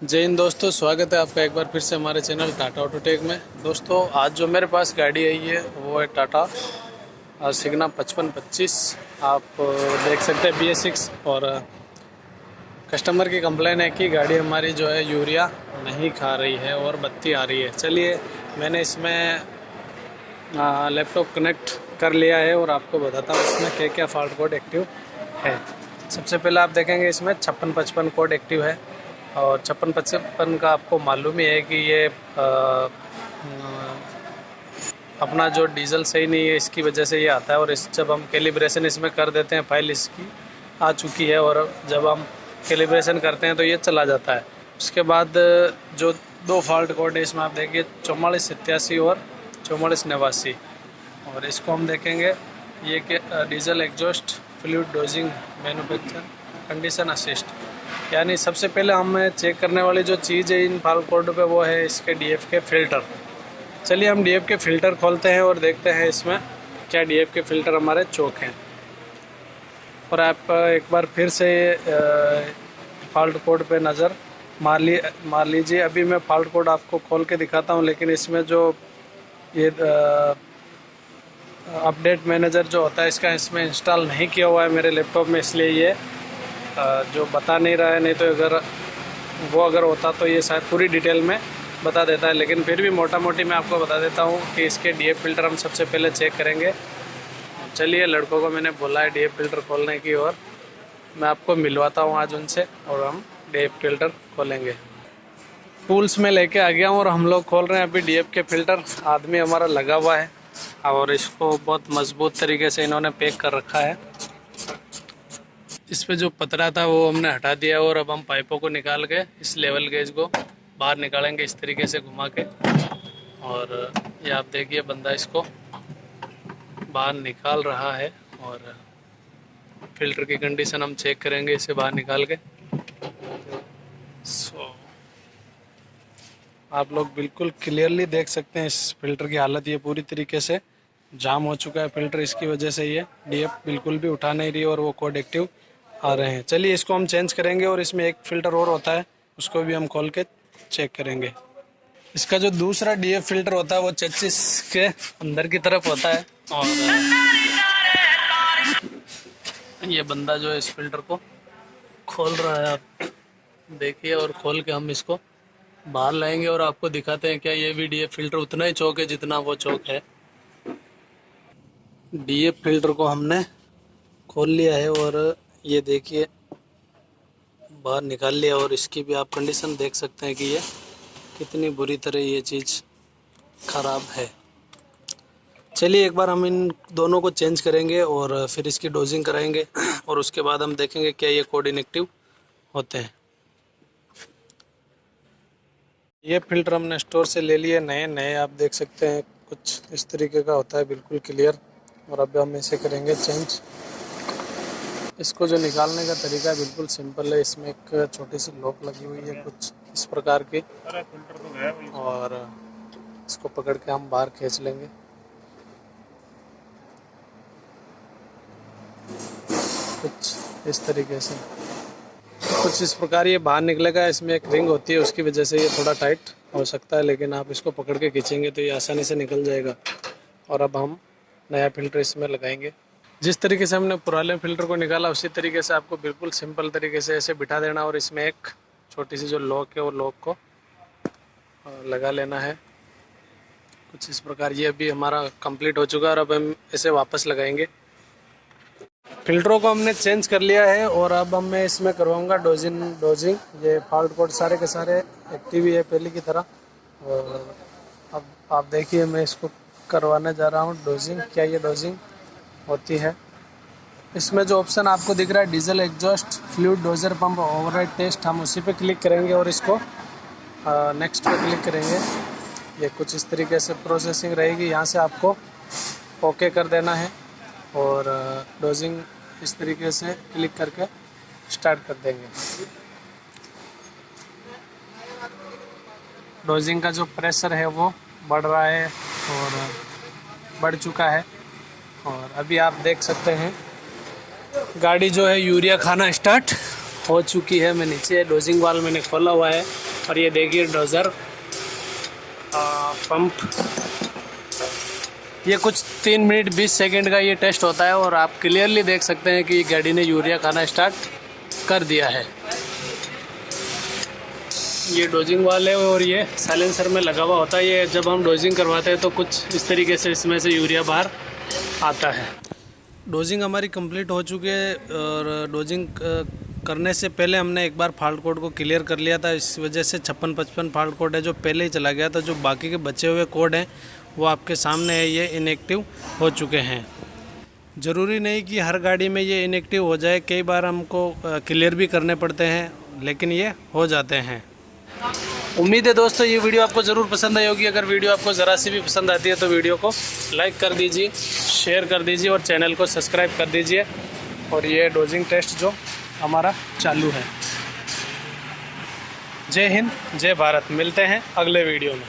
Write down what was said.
जय हिंद दोस्तों, स्वागत है आपका एक बार फिर से हमारे चैनल टाटा ऑटोटेक में। दोस्तों आज जो मेरे पास गाड़ी आई है वो है टाटा सिग्ना 5525। आप देख सकते हैं BS6। और कस्टमर की कंप्लेन है कि गाड़ी हमारी जो है यूरिया नहीं खा रही है और बत्ती आ रही है। चलिए मैंने इसमें लैपटॉप कनेक्ट कर लिया है और आपको बताता हूँ इसमें क्या क्या फॉल्ट कोड एक्टिव है। सबसे पहले आप देखेंगे इसमें 5655 कोड एक्टिव है। और 5655 का आपको मालूम ही है कि ये अपना जो डीजल सही नहीं है इसकी वजह से ये आता है। और इस जब हम कैलिब्रेशन इसमें कर देते हैं, फाइल इसकी आ चुकी है और जब हम कैलिब्रेशन करते हैं तो ये चला जाता है। उसके बाद जो दो फॉल्ट कोड है इसमें आप देखिए 4487 और 4489। और इसको हम देखेंगे ये कि diesel exhaust fluid dosing manufacture condition assist, यानी सबसे पहले हमें चेक करने वाली जो चीज़ है इन फॉल्ट कोड पे वो है इसके DF के फ़िल्टर। चलिए हम DF के फ़िल्टर खोलते हैं और देखते हैं इसमें क्या DF के फ़िल्टर हमारे चौक हैं। और आप एक बार फिर से फॉल्ट कोड पे नज़र मार लीजिए। अभी मैं फॉल्ट कोड आपको खोल के दिखाता हूँ, लेकिन इसमें जो ये अपडेट मैनेजर जो होता है इसका इसमें इंस्टॉल नहीं किया हुआ है मेरे लैपटॉप में, इसलिए ये जो बता नहीं रहा है। नहीं तो अगर होता तो ये शायद पूरी डिटेल में बता देता है, लेकिन फिर भी मोटा मोटी मैं आपको बता देता हूँ कि इसके DF फ़िल्टर हम सबसे पहले चेक करेंगे। चलिए लड़कों को मैंने बोला है DF फ़िल्टर खोलने की, और मैं आपको मिलवाता हूँ आज उनसे और हम DF फ़िल्टर खोलेंगे। टूल्स में लेके आ गया हूँ और हम लोग खोल रहे हैं अभी DF के फ़िल्टर। आदमी हमारा लगा हुआ है और इसको बहुत मजबूत तरीके से इन्होंने पैक कर रखा है। इस पे जो पतरा था वो हमने हटा दिया और अब हम पाइपों को निकाल के इस लेवल गेज को बाहर निकालेंगे इस तरीके से घुमा के। और ये आप देखिए बंदा इसको बाहर निकाल रहा है और फिल्टर की कंडीशन हम चेक करेंगे इसे बाहर निकाल के। आप लोग बिल्कुल क्लियरली देख सकते हैं इस फिल्टर की हालत। ये पूरी तरीके से जाम हो चुका है फिल्टर, इसकी वजह से ये DF बिल्कुल भी उठा नहीं रही और वो कोड एक्टिव आ रहे हैं। चलिए इसको हम चेंज करेंगे और इसमें एक फ़िल्टर और होता है उसको भी हम खोल के चेक करेंगे। इसका जो दूसरा DF फ़िल्टर होता है वो 26 के अंदर की तरफ होता है। और ये बंदा जो है इस फिल्टर को खोल रहा है, आप देखिए। और खोल के हम इसको बाहर लाएंगे और आपको दिखाते हैं क्या ये भी DF फ़िल्टर उतना ही चौक है जितना वो चौक है। DF फ़िल्टर को हमने खोल लिया है और ये देखिए बाहर निकाल लिया, और इसकी भी आप कंडीशन देख सकते हैं कि ये कितनी बुरी तरह ये चीज़ ख़राब है। चलिए एक बार हम इन दोनों को चेंज करेंगे और फिर इसकी डोजिंग कराएंगे और उसके बाद हम देखेंगे क्या ये कोड इनएक्टिव होते हैं। ये फ़िल्टर हमने स्टोर से ले लिए नए आप देख सकते हैं कुछ इस तरीके का होता है, बिल्कुल क्लियर। और अब हम इसे करेंगे चेंज। इसको जो निकालने का तरीका है बिल्कुल सिंपल है। इसमें एक छोटी सी लॉक लगी हुई है कुछ इस प्रकार की, और इसको पकड़ के हम बाहर खींच लेंगे। कुछ इस तरीके से कुछ इस प्रकार ये बाहर निकलेगा। इसमें एक रिंग होती है, उसकी वजह से ये थोड़ा टाइट हो सकता है, लेकिन आप इसको पकड़ के खींचेंगे तो ये आसानी से निकल जाएगा। और अब हम नया फ़िल्टर इसमें लगाएंगे। जिस तरीके से हमने पुराने फ़िल्टर को निकाला उसी तरीके से आपको बिल्कुल सिंपल तरीके से ऐसे बिठा देना और इसमें एक छोटी सी जो लॉक है वो लॉक को लगा लेना है कुछ इस प्रकार। ये अभी हमारा कंप्लीट हो चुका है और अब हम इसे वापस लगाएंगे। फ़िल्टरों को हमने चेंज कर लिया है और अब मैं इसमें करवाऊँगा डोजिंग। ये फॉल्ट कोड सारे के सारे एक्टिव ही है पहले की तरह। और अब आप देखिए मैं इसको करवाने जा रहा हूँ डोजिंग। क्या ये डोजिंग होती है? इसमें जो ऑप्शन आपको दिख रहा है diesel exhaust fluid doser pump override test, हम उसी पे क्लिक करेंगे और इसको नेक्स्ट पे क्लिक करेंगे। ये कुछ इस तरीके से प्रोसेसिंग रहेगी। यहाँ से आपको ओके कर देना है और डोजिंग इस तरीके से क्लिक करके स्टार्ट कर देंगे। डोजिंग का जो प्रेशर है वो बढ़ रहा है और बढ़ चुका है। और अभी आप देख सकते हैं गाड़ी जो है यूरिया खाना स्टार्ट हो चुकी है। मैं नीचे डोजिंग वाल मैंने खोला हुआ है और ये देखिए डोज़र पंप। ये कुछ 3 मिनट 20 सेकंड का ये टेस्ट होता है और आप क्लियरली देख सकते हैं कि गाड़ी ने यूरिया खाना स्टार्ट कर दिया है। ये डोजिंग वाल है और ये साइलेंसर में लगा हुआ होता है। ये जब हम डोजिंग करवाते हैं तो कुछ इस तरीके से इसमें से यूरिया बाहर आता है। डोजिंग हमारी कंप्लीट हो चुकी है और डोजिंग करने से पहले हमने एक बार फॉल्ट कोड को क्लियर कर लिया था। इस वजह से 56-55 फॉल्ट कोड है जो पहले ही चला गया था। जो बाकी के बचे हुए कोड हैं वो आपके सामने है, ये इनएक्टिव हो चुके हैं। ज़रूरी नहीं कि हर गाड़ी में ये इनएक्टिव हो जाए, कई बार हमको क्लियर भी करने पड़ते हैं, लेकिन ये हो जाते हैं। उम्मीद है दोस्तों ये वीडियो आपको ज़रूर पसंद आई होगी। अगर वीडियो आपको ज़रा सी भी पसंद आती है तो वीडियो को लाइक कर दीजिए, शेयर कर दीजिए और चैनल को सब्सक्राइब कर दीजिए। और ये डोजिंग टेस्ट जो हमारा चालू है। जय हिंद, जय भारत। मिलते हैं अगले वीडियो में।